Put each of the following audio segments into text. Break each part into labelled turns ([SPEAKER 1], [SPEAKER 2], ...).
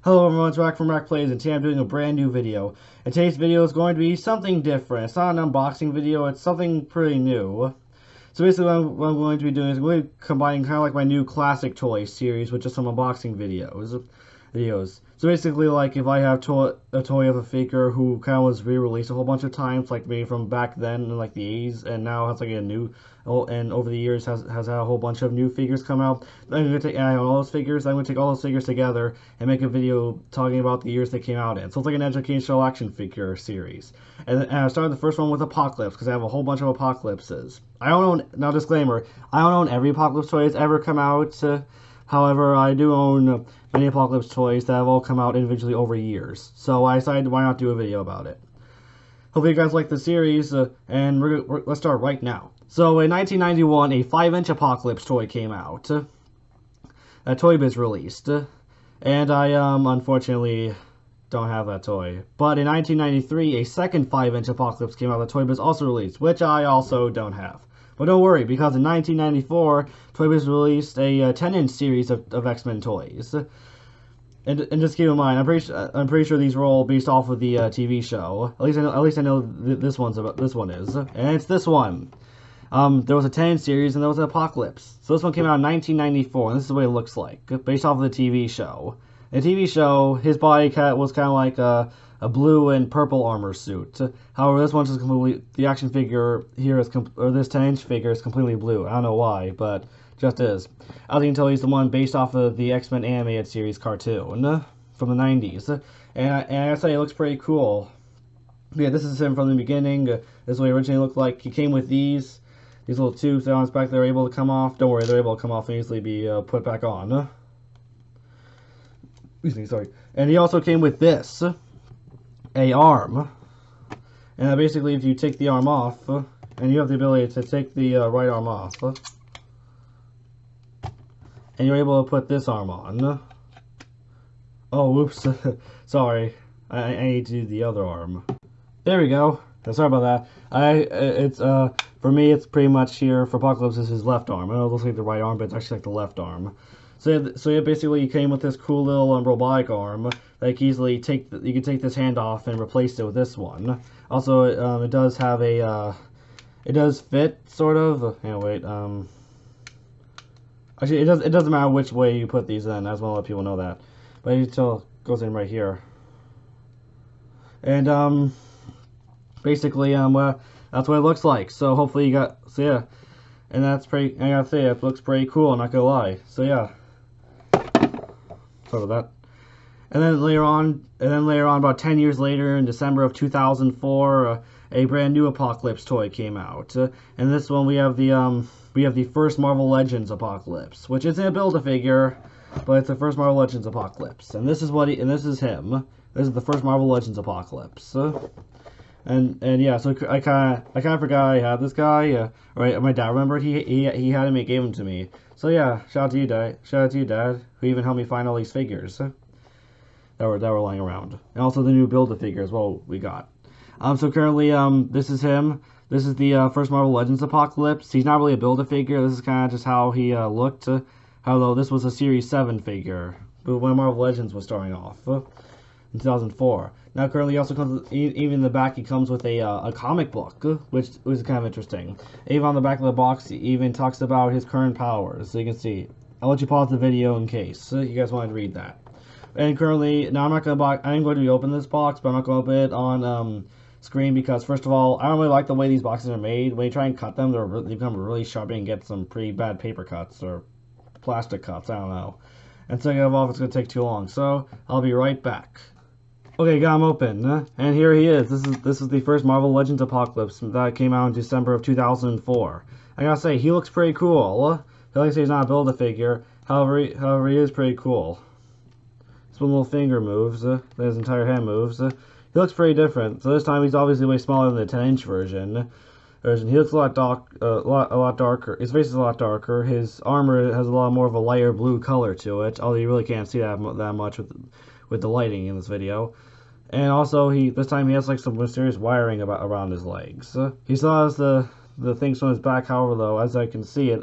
[SPEAKER 1] Hello everyone, it's Rack from Rack Plays, and today I'm doing a brand new video. And today's video is going to be something different. It's not an unboxing video, it's something pretty new. So basically what I'm going to be doing is I'm going to be combining kind of like my new classic toy series with just some unboxing videos. So basically, like, if I have a toy of a figure who kind of was re-released a whole bunch of times, like maybe from back then in like the 80s, and now has like a new, and over the years has had a whole bunch of new figures come out. I'm going to take all those figures. I'm going to take all those figures together and make a video talking about the years they came out in. So it's like an educational action figure series. And I started the first one with Apocalypse because I have a whole bunch of Apocalypses. I don't own, now disclaimer, I don't own every Apocalypse toy that's ever come out. However, I do own many Apocalypse toys that have all come out individually over years. So I decided, why not do a video about it? Hopefully you guys like the series, and let's start right now. So in 1991, a 5-inch Apocalypse toy came out. A Toy Biz released. And I, unfortunately, don't have that toy. But in 1993, a second 5-inch Apocalypse came out that Toy Biz also released, which I also don't have. But don't worry, because in 1994, Toy Biz released a 10-inch series of X-Men toys. And just keep in mind, I'm pretty sure these were all based off of the TV show. At least I know this one is, and it's this one. There was a 10-inch series and there was an Apocalypse. So this one came out in 1994, and this is what it looks like, based off of the TV show. In the TV show, his body was kind of like a blue and purple armor suit. However, this one's just completely, the action figure here is, or this 10-inch figure is completely blue. I don't know why, but just is. As you can tell, he's the one based off of the X-Men animated series cartoon from the 90s. And I gotta say, it looks pretty cool. Yeah, this is him from the beginning. This is what he originally looked like. He came with these little tubes on his back. They're able to come off. Don't worry, they're able to come off and easily be put back on. Excuse me, sorry. And he also came with this. A arm, and basically if you take the arm off, and you have the ability to take the right arm off, and you're able to put this arm on. Oh, whoops, sorry, I need to do the other arm. There we go. Sorry about that. For me, it's pretty much here for Apocalypse is his left arm. I know it looks like the right arm, but it's actually like the left arm. So yeah, basically you came with this cool little robotic arm that you can easily you can take this hand off and replace it with this one. Also, it does have it does fit sort of. Wait, actually it doesn't matter which way you put these in. I just want to let people know that, but it still goes in right here. And basically well, that's what it looks like. So hopefully yeah, and that's pretty. I gotta say, it looks pretty cool. I'm not gonna lie. So yeah. Sort of that. And then later on, about 10 years later, in December of 2004, a brand new Apocalypse toy came out. And this one we have the first Marvel Legends Apocalypse, which isn't a Build-A-Figure, but it's the first Marvel Legends Apocalypse. And this is this is him. This is the first Marvel Legends Apocalypse. And yeah, so I kind of forgot I had this guy. Right, my dad remembered he had him and gave him to me. So yeah, shout out to you, Dad. Shout out to you, Dad, who even helped me find all these figures that were lying around, and also the new Build-A-Figure as well we got. So currently, this is him. This is the first Marvel Legends Apocalypse. He's not really a Build-A-Figure. This is kind of just how he looked. Although this was a Series 7 figure, but when Marvel Legends was starting off in 2004. Now currently he also comes with, even in the back he comes with a comic book, which was kind of interesting. Even on the back of the box he even talks about his current powers, so you can see. I'll let you pause the video in case you guys wanted to read that. And currently, now I'm going to be opening this box, but I'm not going to open it on screen because first of all, I don't really like the way these boxes are made. When you try and cut them, they become really sharp and get some pretty bad paper cuts or plastic cuts, I don't know. And second of all, it's going to take too long, so I'll be right back. Okay, got him open, and here he is. This is the first Marvel Legends Apocalypse that came out in December of 2004. I gotta say, he looks pretty cool. Like I say, he's not a Build-A-Figure. However, he is pretty cool. His one little finger moves. His entire hand moves. He looks pretty different. So this time he's obviously way smaller than the 10-inch version. He looks a lot darker. His face is a lot darker. His armor has a lot more of a lighter blue color to it. Although you really can't see that much with the lighting in this video. And also, this time he has like some mysterious wiring around his legs. He still has the things on his back, however, though, as I can see,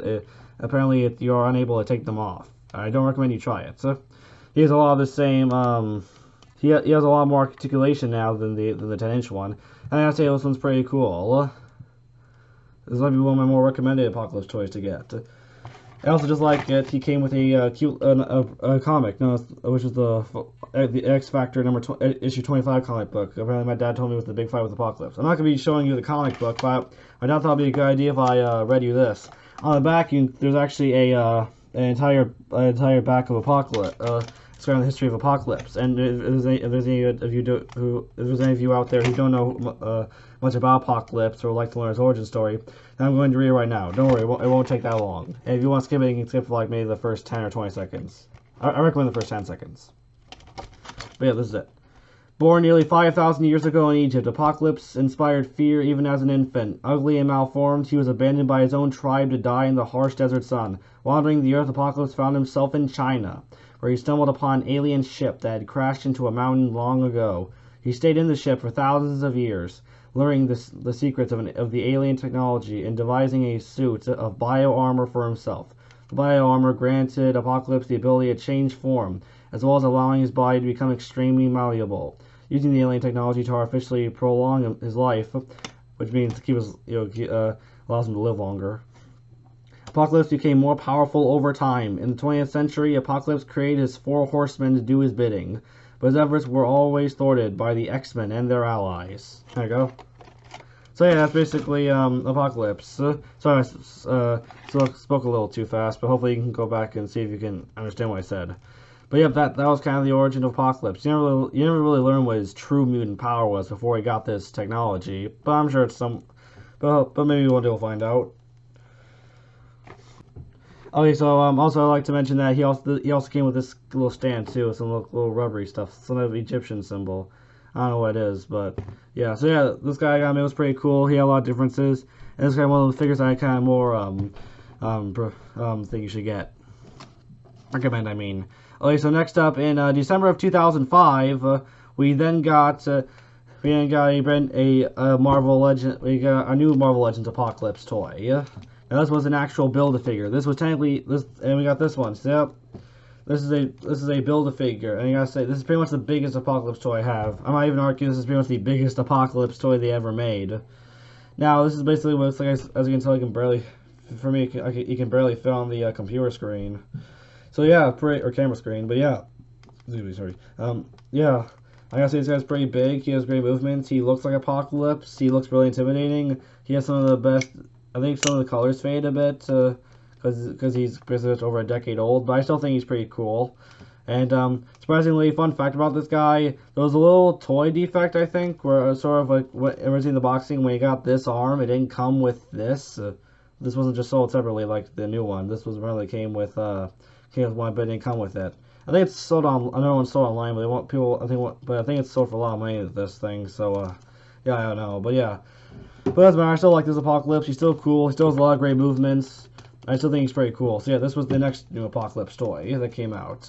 [SPEAKER 1] apparently you are unable to take them off. I don't recommend you try it. So he has a lot of the same. He has a lot more articulation now than the 10-inch one. And I gotta say this one's pretty cool. This might be one of my more recommended Apocalypse toys to get. I also just like it. He came with a cute comic, which is the X Factor issue 25 comic book. Apparently, my dad told me it was the big fight with Apocalypse. I'm not gonna be showing you the comic book, but my dad thought it'd be a good idea if I read you this. On the back, there's actually an entire back of Apocalypse. It's around the history of Apocalypse. And if there's any of you out there who don't know much about Apocalypse or like to learn his origin story, then I'm going to read it right now. Don't worry, it won't take that long. And if you want to skip it, you can skip for like maybe the first 10 or 20 seconds. I recommend the first 10 seconds. But yeah, this is it. Born nearly 5,000 years ago in Egypt, Apocalypse inspired fear even as an infant. Ugly and malformed, he was abandoned by his own tribe to die in the harsh desert sun. Wandering the earth, Apocalypse found himself in China, where he stumbled upon an alien ship that had crashed into a mountain long ago. He stayed in the ship for thousands of years, learning the secrets of the alien technology and devising a suit of bio-armor for himself. The bio-armor granted Apocalypse the ability to change form, as well as allowing his body to become extremely malleable. Using the alien technology to artificially prolong his life, which means allows him to live longer. Apocalypse became more powerful over time. In the 20th century, Apocalypse created his 4 horsemen to do his bidding, but his efforts were always thwarted by the X-Men and their allies. There you go. So yeah, that's basically Apocalypse. Sorry, I spoke a little too fast, but hopefully you can go back and see if you can understand what I said. But yeah, that was kind of the origin of Apocalypse. You never really learned what his true mutant power was before he got this technology. But I'm sure it's but maybe one day we'll find out. Okay, so also I'd like to mention that he also came with this little stand too, some little rubbery stuff, some of the Egyptian symbol. I don't know what it is, but yeah. So yeah, this guy I got me was pretty cool. He had a lot of differences, and this guy one of the figures I kind of more think you should get. Recommend, I mean. Okay, so next up in December of 2005, we then got a Marvel Legend. We got a new Marvel Legends Apocalypse toy. Now this was an actual Build-A-Figure. This was technically and we got this one. So, yep, this is a Build-A-Figure, and I gotta say this is pretty much the biggest Apocalypse toy I have. I might even argue this is pretty much the biggest Apocalypse toy they ever made. Now this is basically what it's like. As you can tell, you can barely fit on the computer screen. So yeah, or camera screen, but yeah. Excuse me, sorry. Yeah. I gotta say this guy's pretty big. He has great movements. He looks like Apocalypse. He looks really intimidating. He has some of the best. I think some of the colors fade a bit because he's basically over a decade old, but I still think he's pretty cool. And surprisingly, fun fact about this guy, there was a little toy defect, I think, where sort of like originally in the boxing when he got this arm, it didn't come with this. This wasn't just sold separately like the new one. This was really came with one, but it didn't come with it. I think it's sold on. I know it's sold online, but they want people. I think it's sold for a lot of money. This thing, so yeah, I don't know, but yeah. But doesn't matter. I still like this Apocalypse. He's still cool. He still has a lot of great movements. I still think he's pretty cool. So yeah, this was the next new Apocalypse toy that came out.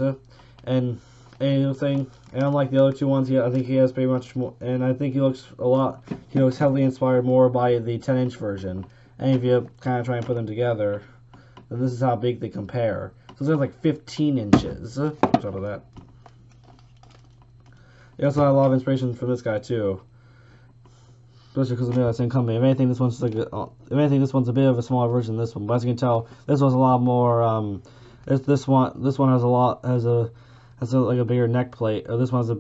[SPEAKER 1] And unlike the other two ones, I think he has pretty much more. And I think he looks a lot. He looks heavily inspired more by the 10-inch version. And if you kind of try and put them together, then this is how big they compare. So it's like 15 inches. Sorry about that. He also had a lot of inspiration from this guy too. Especially because of the same company. If anything, this one's a bit of a smaller version of this one. But as you can tell, this one's a lot more. This one has a bigger neck plate. Or this one's a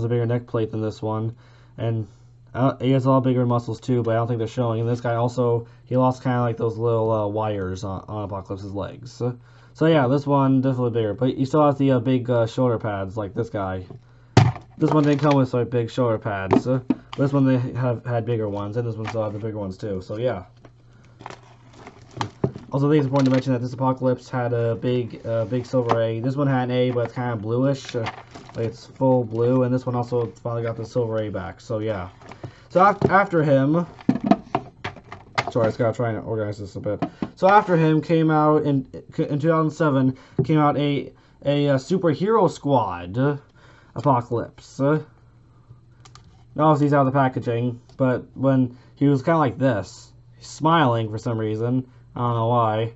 [SPEAKER 1] bigger neck plate than this one, and he has a lot bigger muscles too. But I don't think they're showing. And this guy also he lost kind of like those little wires on Apocalypse's legs. So yeah, this one definitely bigger. But he still has the big shoulder pads like this guy. This one didn't come with like big shoulder pads. This one they had bigger ones, and this one still had the bigger ones too. So yeah. Also, I think it's important to mention that this Apocalypse had a big silver A. This one had an A, but it's kind of bluish, like it's full blue, and this one also finally got the silver A back. So yeah. So after him, sorry, I just gotta try and organize this a bit. So after him came out in 2007 came out a superhero squad Apocalypse. Obviously he's out of the packaging, but when he was kind of like this, he's smiling for some reason. I don't know why.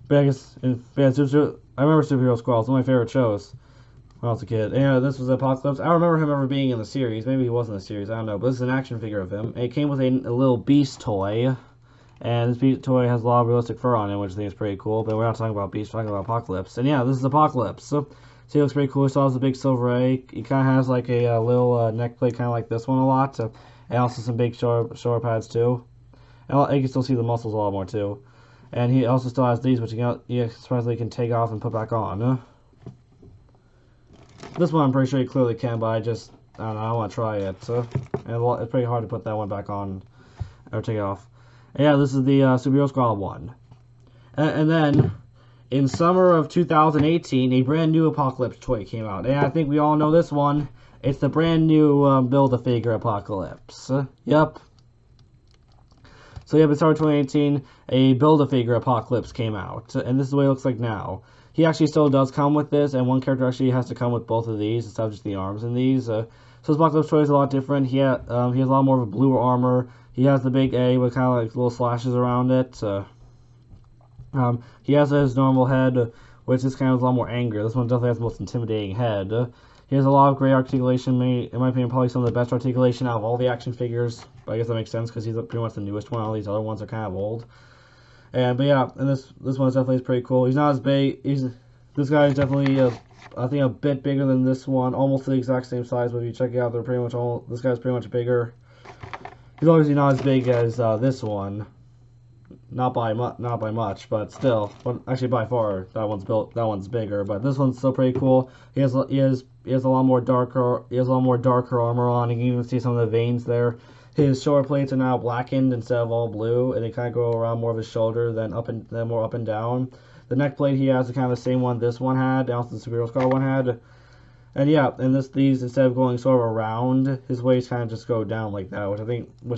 [SPEAKER 1] But I guess, yeah, I remember Superhero Squad. It's one of my favorite shows when I was a kid. And, this was Apocalypse. I don't remember him ever being in the series. Maybe he was in the series. I don't know. But this is an action figure of him. And it came with a little Beast toy. And this Beast toy has a lot of realistic fur on it, which I think is pretty cool. But we're not talking about Beast, we're talking about Apocalypse. And yeah, this is Apocalypse. So he looks pretty cool. He still has a big silver egg. He kind of has like a little neck plate, kind of like this one a lot. And also some big shoulder pads too. And you can still see the muscles a lot more too. And he also still has these, which he surprisingly can take off and put back on. This one I'm pretty sure he clearly can, but I don't know, I want to try it. And it's pretty hard to put that one back on or take it off. And yeah, this is the Superhero Squad one. And then, in summer of 2018, a brand new Apocalypse toy came out. And I think we all know this one. It's the brand new Build-A-Figure Apocalypse. Yep. So yeah, but summer 2018, a Build-A-Figure Apocalypse came out. And this is the way it looks like now. He actually still does come with this, and one character actually has to come with both of these instead of just the arms in these. So his Apocalypse toy is a lot different. He has a lot more of a blue armor. He has the big A with kind of like little slashes around it. He has his normal head, which is kind of a lot more angry. This one definitely has the most intimidating head. He has a lot of great articulation. In my opinion, probably some of the best articulation out of all the action figures. But I guess that makes sense because he's pretty much the newest one. All these other ones are kind of old. But yeah, and this one is definitely pretty cool. He's not as big. This guy is definitely I think a bit bigger than this one, almost the exact same size. But if you check it out, they're pretty much all. This guy's pretty much bigger. He's obviously not as big as this one, not by much, but still. But actually, by far, that one's bigger. But this one's still pretty cool. He has a lot more darker armor on. You can even see some of the veins there. His shoulder plates are now blackened instead of all blue, and they kind of go around more of his shoulder than more up and down. The neck plate he has is kind of the same one this one had, and also the Superhero Squad one had. And yeah, and these instead of going sort of around, his waist kind of just go down like that, which I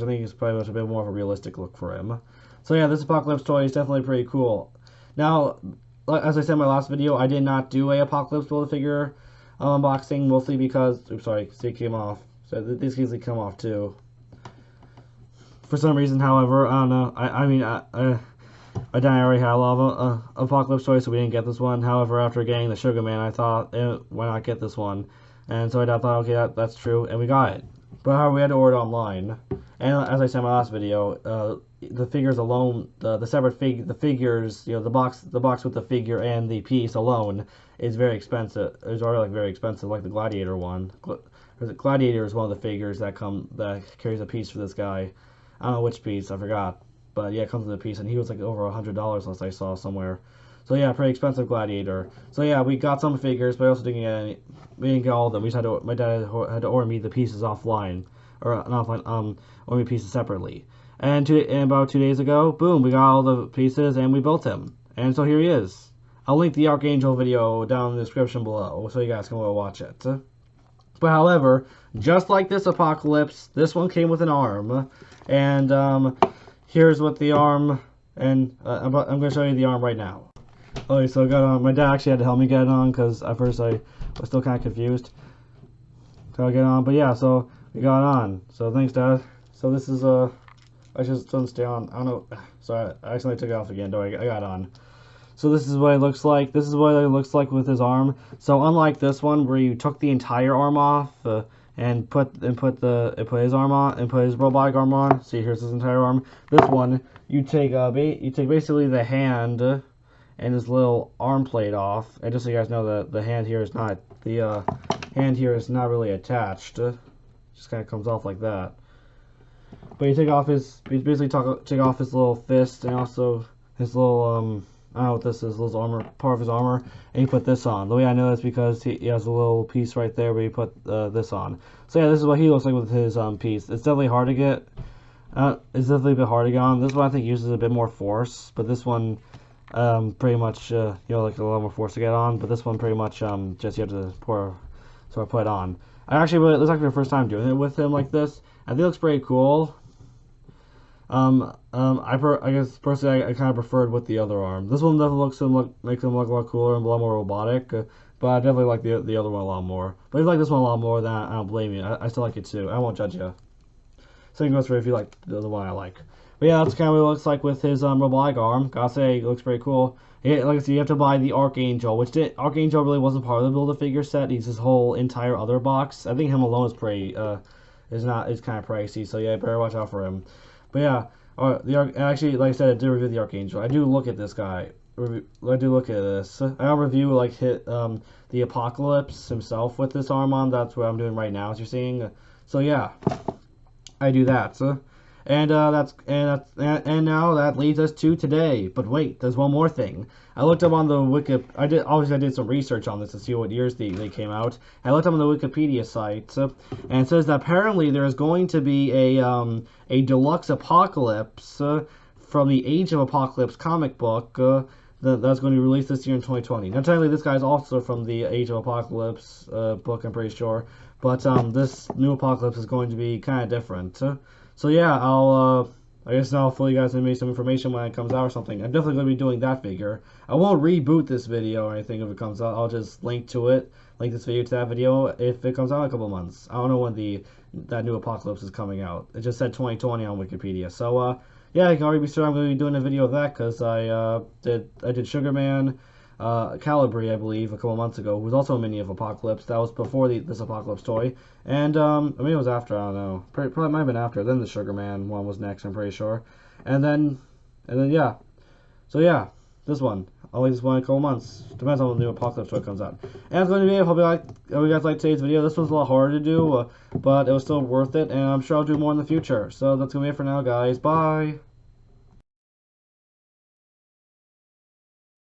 [SPEAKER 1] think is probably a bit more of a realistic look for him. So yeah, this Apocalypse toy is definitely pretty cool. Now, as I said in my last video, I did not do a Apocalypse Build-A-Figure unboxing, mostly because, oops, sorry, see it came off. So these can easily come off too. For some reason, however, I don't know. My dad already had a lot of Apocalypse toys, so we didn't get this one. However, after getting the Sugar Man, I thought, why not get this one? And so I thought, okay, that's true, and we got it. But however, we had to order it online. And as I said in my last video, the figures alone, the figures, the box with the figure and the piece alone is very expensive. It's already like very expensive, like the Gladiator one. Gladiator is one of the figures that carries a piece for this guy. I don't know which piece, I forgot. But yeah, it comes with a piece, and he was like over $100 unless I saw somewhere. So yeah, pretty expensive Gladiator. So yeah, we got some figures, but I also didn't get any. We didn't get all of them. My dad had to order me the pieces offline, or not offline. Order me pieces separately. And about 2 days ago, boom, we got all the pieces, and we built him. And so here he is. I'll link the Archangel video down in the description below, so you guys can go watch it. But however, just like this Apocalypse, this one came with an arm, and here's what the arm, and I'm going to show you the arm right now. Okay, so I got on. My dad actually had to help me get it on because at first I was still kind of confused. So I get on, but yeah, so we got it on. So thanks, Dad. So this is I just doesn't stay on. I don't know. Sorry, I accidentally took it off again. I got it on. So this is what it looks like. This is what it looks like with his arm. So unlike this one where you took the entire arm off and put his arm on and put his robotic arm on. See, here's his entire arm. This one you take basically the hand and his little arm plate off. And just so you guys know, the hand here is not really attached. It just kind of comes off like that. But you take off take off his little fist and also his little I don't know what this is, little armor, part of his armor, and you put this on. The way I know that's because he has a little piece right there where you put this on. So yeah, this is what he looks like with his piece. It's definitely hard to get. It's definitely a bit hard to get on. This one I think uses a bit more force, but this one pretty much like a lot more force to get on. But this one pretty much just you have to put it on. This is actually my first time doing it with him like this. I think it looks pretty cool. I guess personally I kind of preferred with the other arm. This one definitely makes him look a lot cooler and a lot more robotic. But I definitely like the other one a lot more. But if you like this one a lot more, then I don't blame you. I still like it too. I won't judge you. Same goes for if you like the one I like. But yeah, that's kind of what it looks like with his robotic arm. Gotta say, it looks pretty cool. like I said, you have to buy the Archangel, Archangel really wasn't part of the Build-A-Figure set. He's his whole entire other box. I think him alone is is kind of pricey, so yeah, better watch out for him. But yeah, actually, like I said, I did review the Archangel. I do look at this guy. I do look at this. I'll review the Apocalypse himself with this arm on. That's what I'm doing right now, as you're seeing. So yeah, I do that. And now that leads us to today. But wait, there's one more thing. I looked up on the I did some research on this to see what years they came out. I looked up on the Wikipedia site, and it says that apparently there is going to be a deluxe Apocalypse from the Age of Apocalypse comic book that's going to be released this year in 2020. Now, technically, this guy's also from the Age of Apocalypse book, I'm pretty sure. But this new Apocalypse is going to be kind of different. So yeah, I guess I'll fill you guys in maybe some information when it comes out or something. I'm definitely going to be doing that figure. I won't reboot this video or anything if it comes out. I'll just link this video to that video if it comes out in a couple months. I don't know when that new Apocalypse is coming out. It just said 2020 on Wikipedia. So yeah, you can already be sure I'm going to be doing a video of that because I did Sugar Man, Calibri, I believe, a couple months ago, who was also a mini of Apocalypse. That was before this Apocalypse toy, and I mean it was after. I don't know. Probably might have been after. Then the Sugar Man one was next. I'm pretty sure, and then yeah. So yeah, this one. I'll wait this one in a couple months. Depends on when the new Apocalypse toy comes out. And that's going to be it. Hope you guys liked today's video. This was a lot harder to do, but it was still worth it, and I'm sure I'll do more in the future. So that's going to be it for now, guys. Bye.